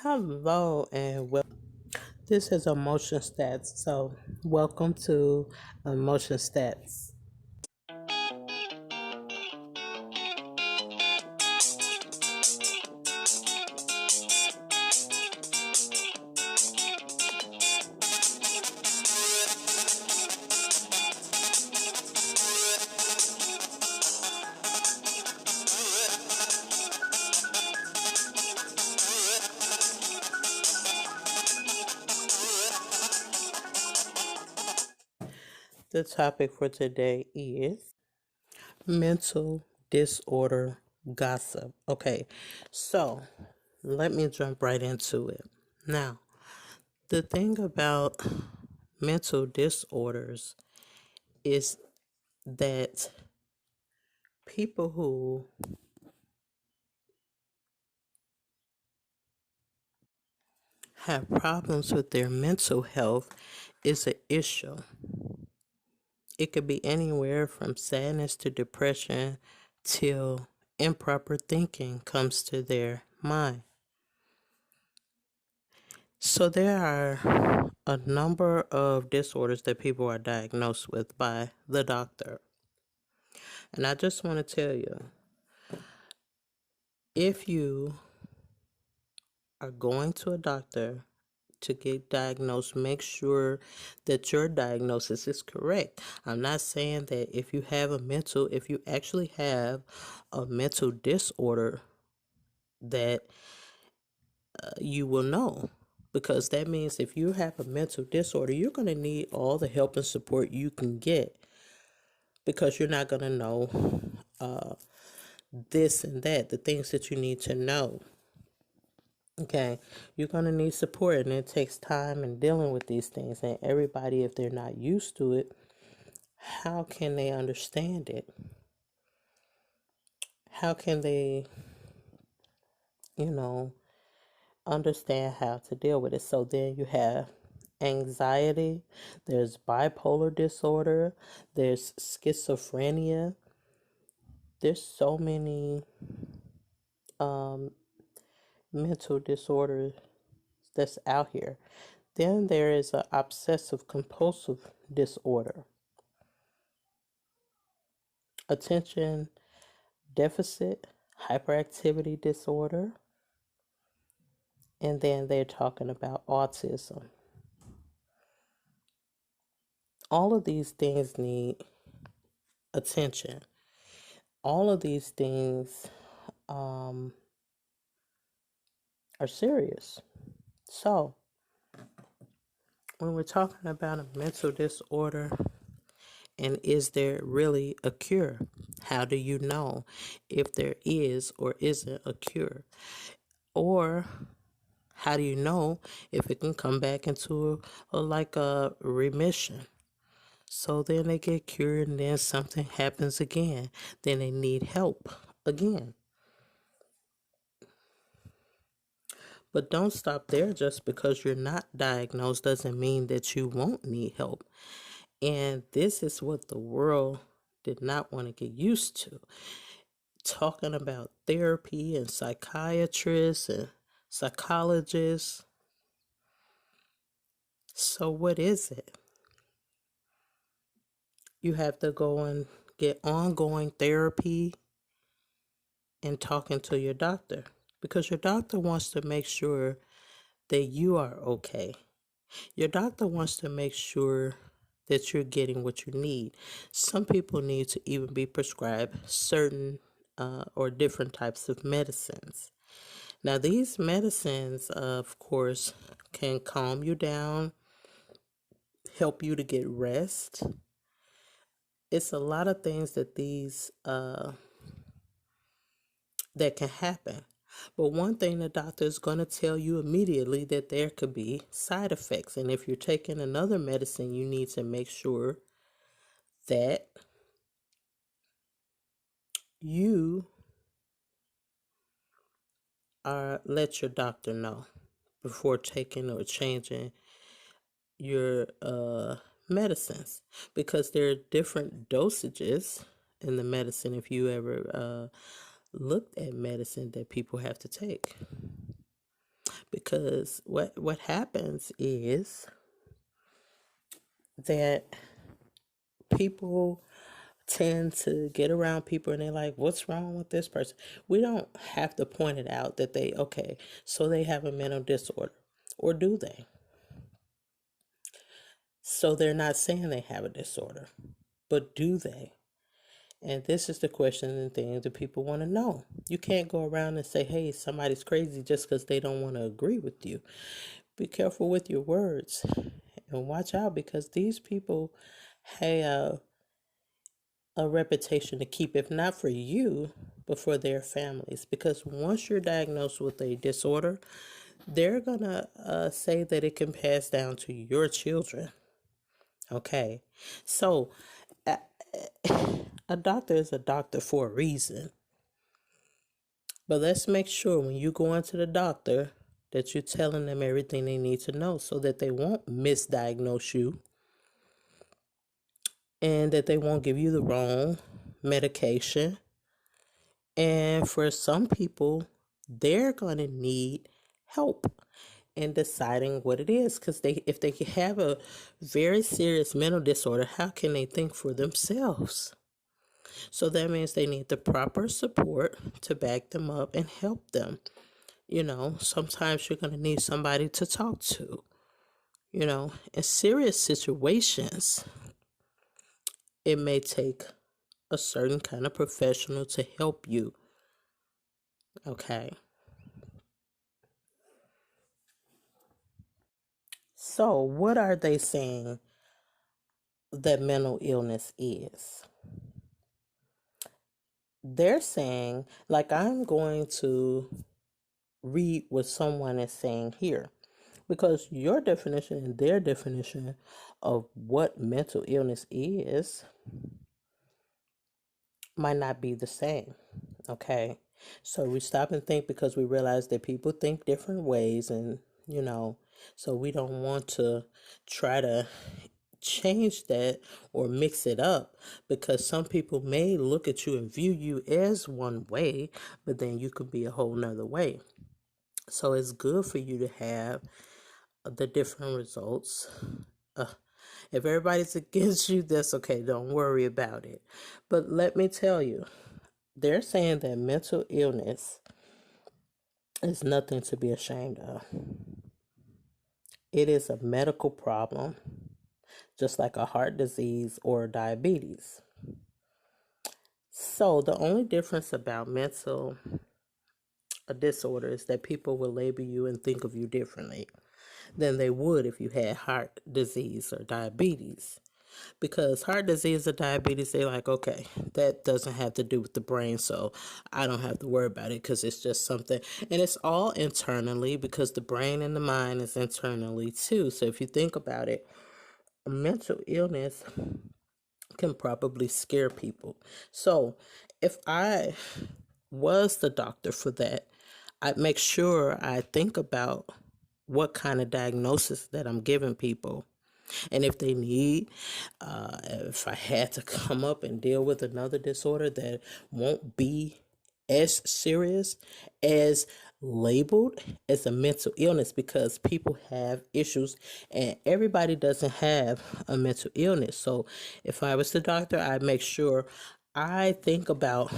Hello and welcome. This is Emotion Stats. So, welcome to Emotion Stats. The topic for today is mental disorder gossip. Okay, so let me jump right into it. Now, the thing about mental disorders is that people who have problems with their mental health is an issue. It could be anywhere from sadness to depression till improper thinking comes to their mind. So there are a number of disorders that people are diagnosed with by the doctor. And I just want to tell you, if you are going to a doctor to get diagnosed, make sure that your diagnosis is correct. I'm not saying that if you actually have a mental disorder, that you will know. Because that means if you have a mental disorder, you're going to need all the help and support you can get. Because you're not going to know this and that, the things that you need to know. Okay, you're going to need support, and it takes time in dealing with these things. And everybody, if they're not used to it, how can they understand it? How can they, understand how to deal with it? So then you have anxiety, there's bipolar disorder, there's schizophrenia. There's so many mental disorders that's out here. Then there is an obsessive compulsive disorder, attention deficit hyperactivity disorder, and then they're talking about autism. All of these things need attention. All of these things are serious. So, when we're talking about a mental disorder, and is there really a cure? How do you know if there is or isn't a cure? Or how do you know if it can come back into a remission? So then they get cured and then something happens again. Then they need help again. But don't stop there. Just because you're not diagnosed doesn't mean that you won't need help. And this is what the world did not want to get used to. Talking about therapy and psychiatrists and psychologists. So what is it? You have to go and get ongoing therapy and talking to your doctor, because your doctor wants to make sure that you are okay. Your doctor wants to make sure that you're getting what you need. Some people need to even be prescribed certain or different types of medicines. Now, these medicines, of course, can calm you down, help you to get rest. It's a lot of things that that can happen. But one thing the doctor is going to tell you immediately that there could be side effects. And if you're taking another medicine, you need to make sure that you let your doctor know before taking or changing your medicines, because there are different dosages in the medicine if you ever looked at medicine that people have to take. Because what happens is that people tend to get around people and they're like, what's wrong with this person? We don't have to point it out that so they have a mental disorder. Or do they? So they're not saying they have a disorder, but do they? And this is the question and thing that people want to know. You can't go around and say, hey, somebody's crazy just because they don't want to agree with you. Be careful with your words and watch out, because these people have a reputation to keep, if not for you, but for their families. Because once you're diagnosed with a disorder, they're going to say that it can pass down to your children. Okay. So a doctor is a doctor for a reason. But let's make sure when you go into the doctor that you're telling them everything they need to know so that they won't misdiagnose you and that they won't give you the wrong medication. And for some people, they're going to need help in deciding what it is, because if they have a very serious mental disorder, how can they think for themselves? So that means they need the proper support to back them up and help them. Sometimes you're going to need somebody to talk to. In serious situations, it may take a certain kind of professional to help you. Okay. So, what are they saying that mental illness is? They're saying, like, I'm going to read what someone is saying here, because your definition and their definition of what mental illness is might not be the same. Okay. So we stop and think, because we realize that people think different ways, and so we don't want to try to change that or mix it up, because some people may look at you and view you as one way, but then you could be a whole nother way. So it's good for you to have the different results. If everybody's against you, that's okay. Don't worry about it. But let me tell you, they're saying that mental illness is nothing to be ashamed of. It is a medical problem, just like a heart disease or diabetes. So the only difference about mental disorder is that people will label you and think of you differently than they would if you had heart disease or diabetes. Because heart disease or diabetes, they're like, okay, that doesn't have to do with the brain, so I don't have to worry about it, because it's just something. And it's all internally, because the brain and the mind is internally too. So if you think about it, a mental illness can probably scare people. So if I was the doctor for that, I'd make sure I think about what kind of diagnosis that I'm giving people. And if they need, if I had to come up and deal with another disorder that won't be as serious as labeled as a mental illness, because people have issues and everybody doesn't have a mental illness. So if I was the doctor, I'd make sure I think about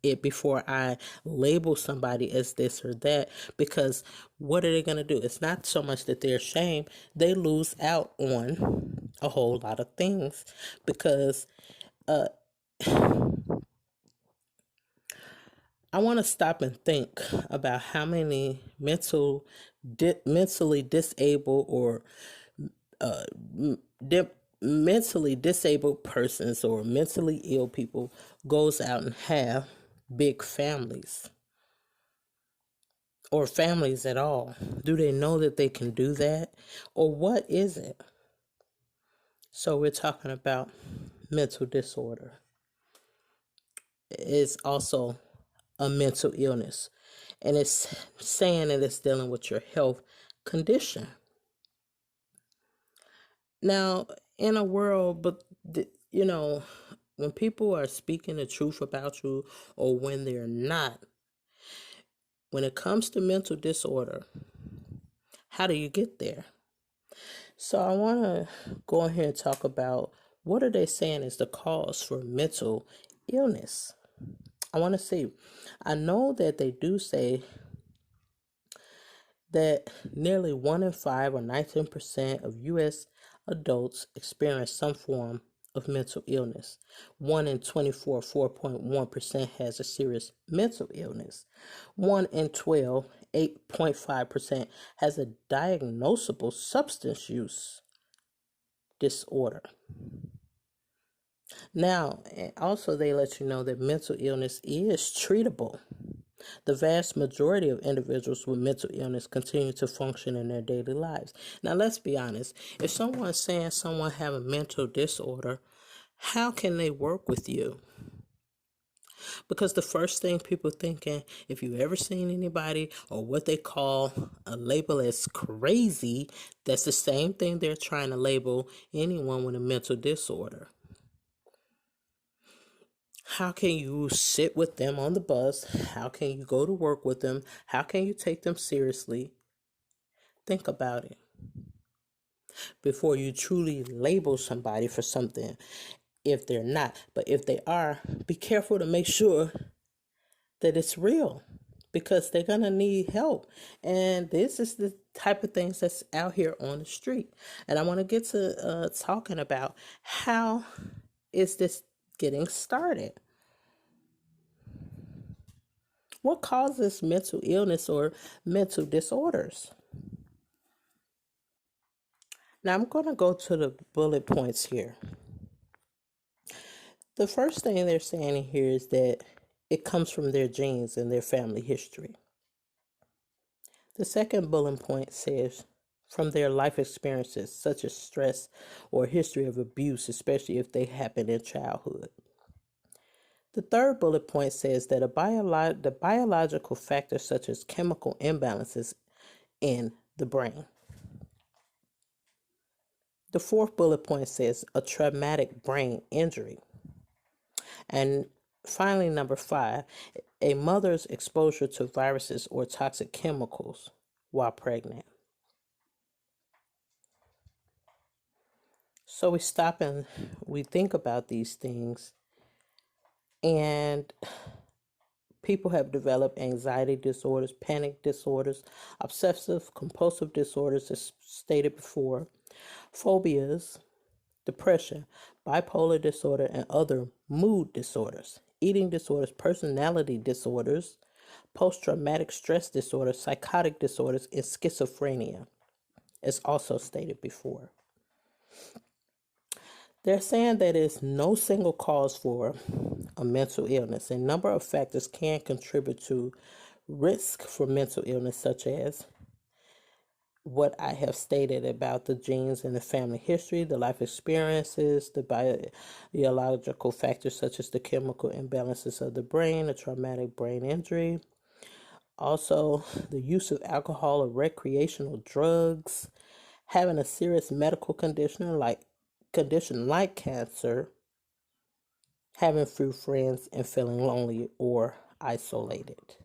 it before I label somebody as this or that, because what are they going to do? It's not so much that they're ashamed, they lose out on a whole lot of things, because I want to stop and think about how many mentally disabled or uh, mentally disabled persons or mentally ill people goes out and have big families. or families at all? Do they know that they can do that? Or what is it? So we're talking about mental disorder. It's also a mental illness. And it's saying that it's dealing with your health condition. Now, in a world, but when people are speaking the truth about you or when they're not, when it comes to mental disorder, how do you get there? So I want to go ahead and talk about what are they saying is the cause for mental illness. I want to see. I know that they do say that nearly 1 in 5 or 19% of U.S. adults experience some form of mental illness. 1 in 24, 4.1% has a serious mental illness. 1 in 12, 8.5% has a diagnosable substance use disorder. Now, also they let you know that mental illness is treatable. The vast majority of individuals with mental illness continue to function in their daily lives. Now, let's be honest. If someone's saying someone have a mental disorder, how can they work with you? Because the first thing people thinking, if you ever seen anybody or what they call a label as crazy, that's the same thing they're trying to label anyone with a mental disorder. How can you sit with them on the bus? How can you go to work with them? How can you take them seriously? Think about it before you truly label somebody for something if they're not. But if they are, be careful to make sure that it's real because they're going to need help. And this is the type of things that's out here on the street. And I want to get to talking about how is this getting started? What causes mental illness or mental disorders? Now I'm going to go to the bullet points here. The first thing they're saying here is that it comes from their genes and their family history. The second bullet point says from their life experiences, such as stress or history of abuse, especially if they happen in childhood. The third bullet point says that the biological factors such as chemical imbalances in the brain. The fourth bullet point says a traumatic brain injury. And finally, number 5, a mother's exposure to viruses or toxic chemicals while pregnant. So we stop and we think about these things, and people have developed anxiety disorders, panic disorders, obsessive compulsive disorders, as stated before, phobias, depression, bipolar disorder, and other mood disorders, eating disorders, personality disorders, post-traumatic stress disorder, psychotic disorders, and schizophrenia, as also stated before. They're saying that it's no single cause for a mental illness. A number of factors can contribute to risk for mental illness, such as what I have stated about the genes and the family history, the life experiences, the biological factors such as the chemical imbalances of the brain, a traumatic brain injury, also the use of alcohol or recreational drugs, having a serious medical condition like cancer, having few friends, and feeling lonely or isolated.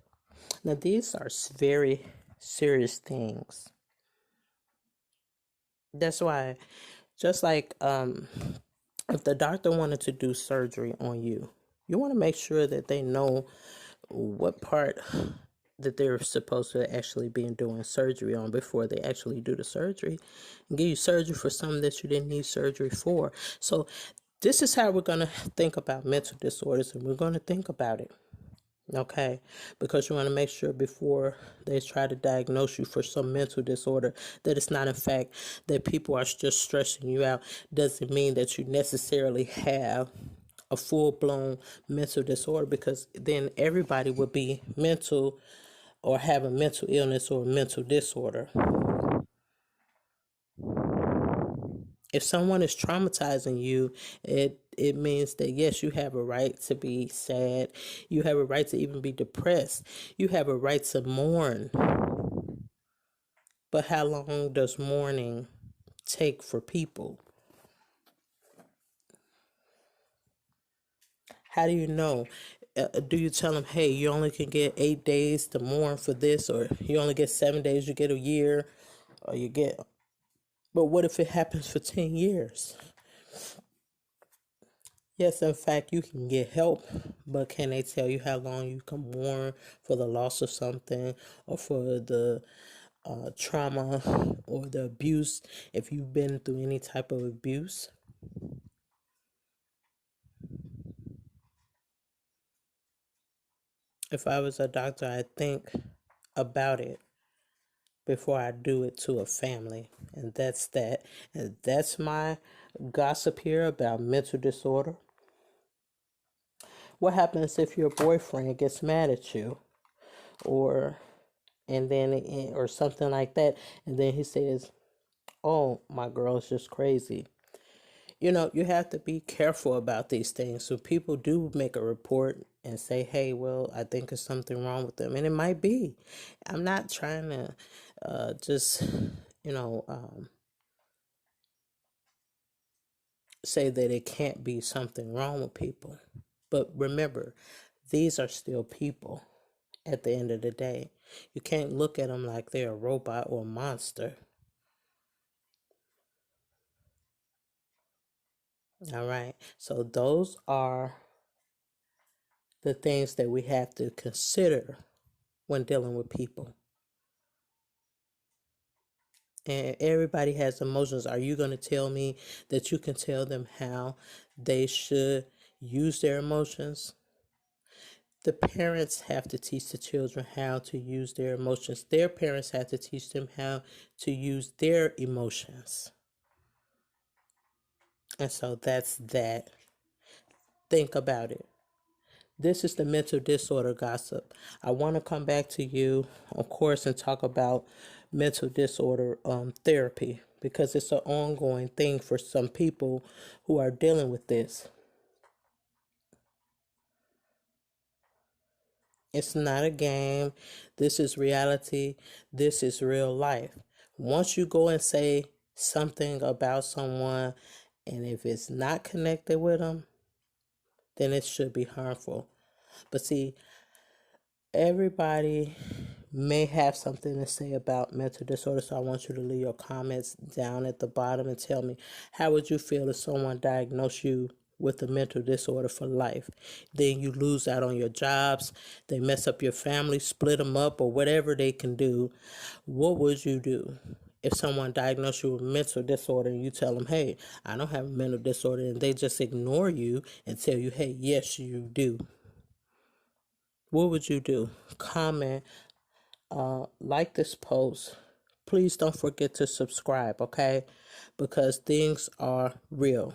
Now, these are very serious things. That's why, just like if the doctor wanted to do surgery on you, you want to make sure that they know what part that they're supposed to actually be doing surgery on before they actually do the surgery and give you surgery for something that you didn't need surgery for. So this is how we're going to think about mental disorders, and we're going to think about it. Okay, because you want to make sure before they try to diagnose you for some mental disorder that it's not in fact that people are just stressing you out. Doesn't mean that you necessarily have a full-blown mental disorder, because then everybody would be mental or have a mental illness or a mental disorder. If someone is traumatizing you, it means that yes, you have a right to be sad. You have a right to even be depressed. You have a right to mourn. But how long does mourning take for people? How do you know? Do you tell them, hey, you only can get 8 days to mourn for this, or you only get 7 days, you get a year, or you get. But what if it happens for 10 years? Yes, in fact, you can get help, but can they tell you how long you can mourn for the loss of something or for the trauma or the abuse if you've been through any type of abuse? If I was a doctor, I'd think about it before I do it to a family. And that's that. And that's my gossip here about mental disorder. What happens if your boyfriend gets mad at you or and then or something like that, and then he says, oh, my girl's just crazy? You have to be careful about these things. So people do make a report and say, hey, well, I think there's something wrong with them. And it might be. I'm not trying to just, you know, say that it can't be something wrong with people. But remember, these are still people at the end of the day. You can't look at them like they're a robot or a monster. All right. So those are the things that we have to consider when dealing with people. And everybody has emotions. Are you going to tell me that you can tell them how they should use their emotions? The parents have to teach the children how to use their emotions. Their parents have to teach them how to use their emotions. And so that's that. Think about it. This is the mental disorder gossip. I want to come back to you, of course, and talk about mental disorder therapy because it's an ongoing thing for some people who are dealing with this. It's not a game. This is reality. This is real life. Once you go and say something about someone, and if it's not connected with them, then it should be harmful. But see, everybody may have something to say about mental disorder, so I want you to leave your comments down at the bottom and tell me, how would you feel if someone diagnosed you with a mental disorder for life? Then you lose out on your jobs, they mess up your family, split them up, or whatever they can do. What would you do? If someone diagnosed you with mental disorder and you tell them, hey, I don't have a mental disorder, and they just ignore you and tell you, hey, yes, you do. What would you do? Comment, like this post. Please don't forget to subscribe, okay? Because things are real.